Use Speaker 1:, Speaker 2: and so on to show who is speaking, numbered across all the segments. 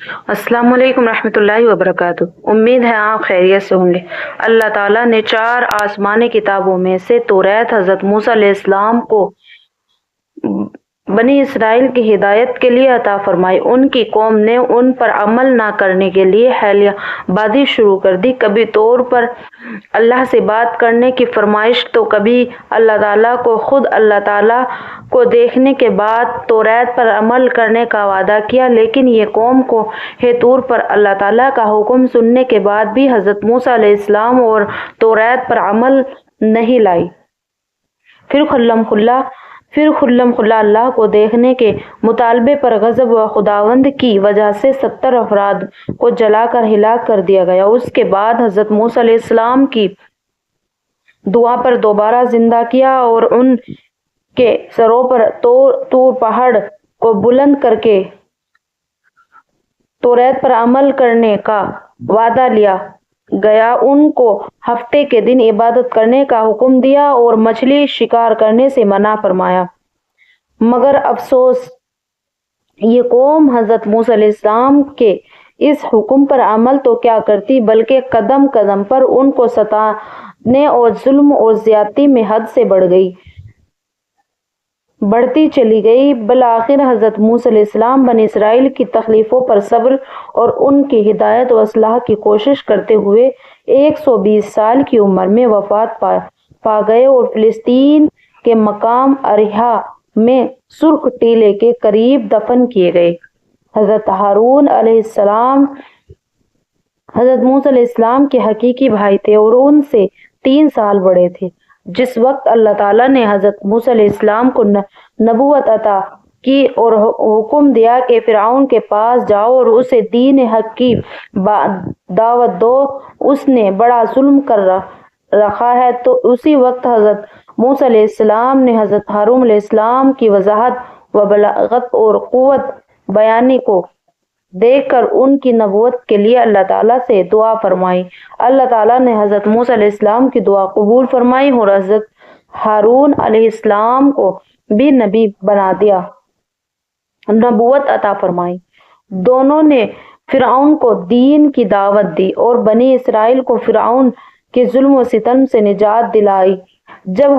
Speaker 1: السلام علیکم رحمۃ اللہ وبرکاتہ۔ امید ہے آپ خیریت سے ہوں گے۔ اللہ تعالیٰ نے 4 آسمانی کتابوں میں سے توریت حضرت موسیٰ علیہ السلام کو بنی اسرائیل کی ہدایت کے لیے عطا فرمائی۔ ان کی قوم نے ان پر عمل نہ کرنے کے لیے حیلہ بازی شروع کر دی، کبھی طور پر اللہ سے بات کرنے کی فرمائش تو کبھی اللہ تعالیٰ کو۔ خود اللہ تعالیٰ کو دیکھنے کے بعد توریت پر عمل کرنے کا وعدہ کیا، لیکن یہ قوم کو طور پر اللہ تعالیٰ کا حکم سننے کے بعد بھی حضرت موسیٰ علیہ السلام اور توریت پر عمل نہیں لائی۔ پھر خلم خلا اللہ کو دیکھنے کے مطالبے پر غضب و خداوند کی وجہ سے 70 افراد کو جلا کر ہلاک کر دیا گیا۔ اس کے بعد حضرت موسیٰ علیہ السلام کی دعا پر دوبارہ زندہ کیا اور ان کے سروں پر طور پہاڑ کو بلند کر کے توریت پر عمل کرنے کا وعدہ لیا گیا۔ ان کو ہفتے کے دن عبادت کرنے کا حکم دیا اور مچھلی شکار کرنے سے منع فرمایا۔ مگر افسوس، یہ قوم حضرت موسیٰ علیہ السلام کے اس حکم پر عمل تو کیا کرتی، بلکہ قدم قدم پر ان کو ستانے اور ظلم اور زیادتی میں حد سے بڑھتی چلی گئی۔ بالآخر حضرت موسیٰ علیہ السلام بنی اسرائیل کی تکلیفوں پر صبر اور ان کی ہدایت و اصلاح کی کوشش کرتے ہوئے 120 سال کی عمر میں وفات پا گئے اور فلسطین کے مقام اریحا میں سرخ ٹیلے کے قریب دفن کیے گئے۔ حضرت ہارون علیہ السلام حضرت موسیٰ علیہ السلام کے حقیقی بھائی تھے اور ان سے 3 سال بڑے تھے۔ جس وقت اللہ تعالیٰ نے حضرت موسیٰ علیہ السلام کو نبوت عطا کی اور حکم دیا کہ فرعون کے پاس جاؤ اور اسے دین حق کی دعوت دو، اس نے بڑا ظلم کر رکھا ہے، تو اسی وقت حضرت موسیٰ علیہ السلام نے حضرت ہارون علیہ السلام کی وضاحت و بلاغت اور قوت بیانی کو دیکھ کر ان کی نبوت کے لیے اللہ تعالیٰ سے دعا فرمائی۔ اللہ تعالیٰ نے حضرت موسیٰ علیہ السلام کی دعا قبول فرمائی اور حضرت ہارون علیہ السلام کو بھی نبی بنا دیا، نبوت عطا فرمائی۔ دونوں نے فرعون کو دین کی دعوت دی اور بنی اسرائیل کو فرعون کے ظلم و ستم سے نجات دلائی۔ جب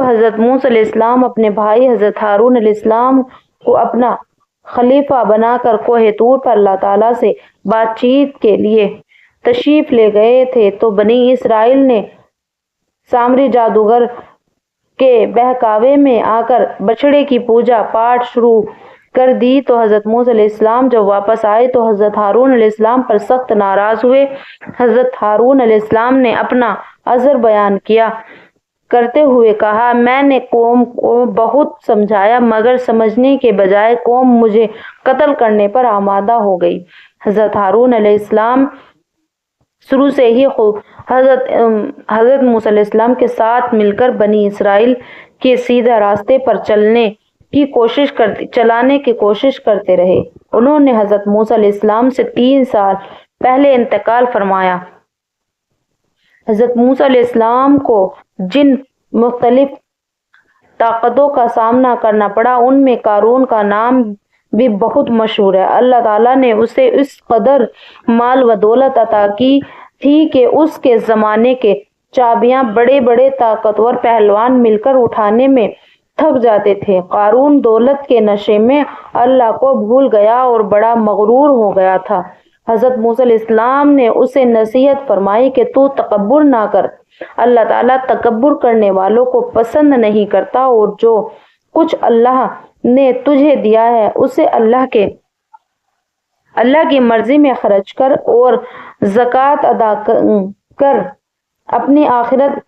Speaker 1: حضرت موسیٰ علیہ السلام اپنے بھائی حضرت ہارون علیہ السلام کو اپنا خلیفہ بنا کر کوہ طور پر اللہ تعالیٰ سے بات چیت کے لیے تشریف لے گئے تھے، تو بنی اسرائیل نے سامری جادوگر کے بہکاوے میں آ کر بچڑے کی پوجا پاٹ شروع کر دی۔ تو حضرت موسیٰ علیہ السلام جب واپس آئے تو حضرت ہارون علیہ السلام پر سخت ناراض ہوئے۔ حضرت ہارون علیہ السلام نے اپنا عذر بیان کرتے ہوئے کہا، میں نے قوم کو بہت سمجھایا، مگر سمجھنے کے بجائے قوم مجھے قتل کرنے پر آمادہ ہو گئی۔ حضرت ہارون علیہ السلام شروع سے ہی حضرت موسیٰ علیہ السلام کے ساتھ مل کر بنی اسرائیل کے سیدھے راستے پر چلانے کی کوشش کرتے رہے۔ انہوں نے حضرت موسیٰ علیہ السلام سے 3 سال پہلے انتقال فرمایا۔ حضرت موسیٰ علیہ السلام کو جن مختلف طاقتوں کا سامنا کرنا پڑا، ان میں قارون کا نام بھی بہت مشہور ہے۔ اللہ تعالیٰ نے اسے اس قدر مال و دولت عطا کی تھی کہ اس کے زمانے کے چابیاں بڑے بڑے طاقتور پہلوان مل کر اٹھانے میں تھک جاتے تھے۔ قارون دولت کے نشے میں اللہ کو بھول گیا اور بڑا مغرور ہو گیا تھا۔ حضرت موسیٰ علیہ السلام نے اسے نصیحت فرمائی کہ تو تکبر نہ کر، اللہ تعالیٰ تکبر کرنے والوں کو پسند نہیں کرتا، اور جو کچھ اللہ نے تجھے دیا ہے اسے اللہ کی مرضی میں خرچ کر اور زکوٰۃ ادا کر اپنی آخرت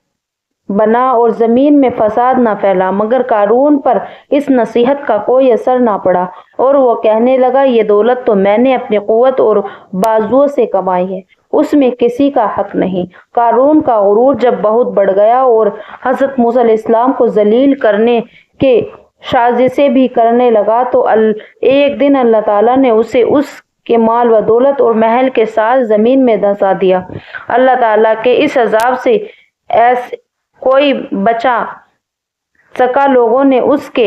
Speaker 1: بنا اور زمین میں فساد نہ پھیلا۔ مگر قارون پر اس نصیحت کا کوئی اثر نہ پڑا اور وہ کہنے لگا، یہ دولت تو میں نے اپنی قوت اور بازوؤں سے کمائی ہے، اس میں کسی کا حق نہیں۔ قارون کا غرور جب بہت بڑھ گیا اور حضرت موسیٰ علیہ السلام کو ذلیل کرنے کے سازشیں بھی کرنے لگا، تو ایک دن اللہ تعالیٰ نے اسے اس کے مال و دولت اور محل کے ساتھ زمین میں دھنسا دیا۔ اللہ تعالیٰ کے اس عذاب سے کوئی بچا سکا۔ لوگوں نے اس کے